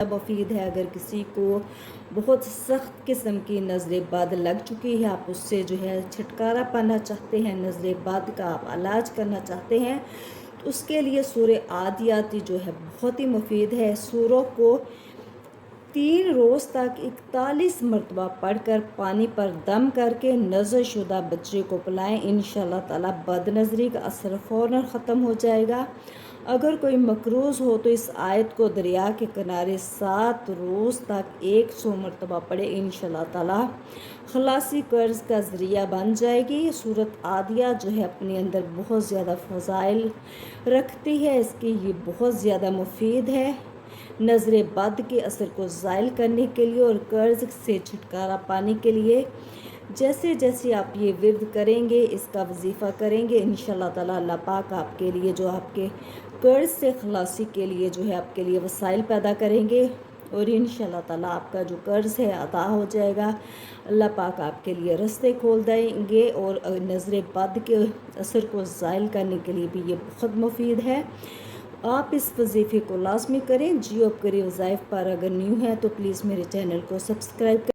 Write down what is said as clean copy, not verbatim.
مفید ہے۔ اگر کسی کو بہت سخت قسم کی نظر بد لگ چکی ہے، آپ اس سے جو ہے چھٹکارا پانا چاہتے ہیں، نظر بد کا آپ علاج کرنا چاہتے ہیں، تو اس کے لیے سورہ عادیات جو ہے بہت ہی مفید ہے۔ سورہ کو 3 روز تک 41 مرتبہ پڑھ کر پانی پر دم کر کے نظر شدہ بچے کو پلائیں، انشاءاللہ تعالی بد نظری کا اثر فوراً ختم ہو جائے گا۔ اگر کوئی مقروض ہو تو اس آیت کو دریا کے کنارے 7 روز تک 100 مرتبہ پڑھے، انشاءاللہ تعالی خلاصی قرض کا ذریعہ بن جائے گی۔ سورۃ عادیات جو ہے اپنے اندر بہت زیادہ فضائل رکھتی ہے، اس کی یہ بہت زیادہ مفید ہے نظر بد کے اثر کو زائل کرنے کے لیے اور قرض سے چھٹکارا پانے کے لیے۔ جیسے جیسے آپ یہ ورد کریں گے، اس کا وظیفہ کریں گے، انشاءاللہ تعالی اللہ پاک آپ کے لیے جو آپ کے قرض سے خلاصی کے لیے جو ہے آپ کے لیے وسائل پیدا کریں گے، اور انشاءاللہ تعالی آپ کا جو قرض ہے عطا ہو جائے گا۔ اللہ پاک آپ کے لیے راستے کھول دیں گے، اور نظر بد کے اثر کو زائل کرنے کے لیے بھی یہ بہت مفید ہے۔ آپ اس وظیفے کو لازمی کریں۔ جیو اپ کرے وظائف پر اگر نیو ہیں تو پلیز میرے چینل کو سبسکرائب کریں۔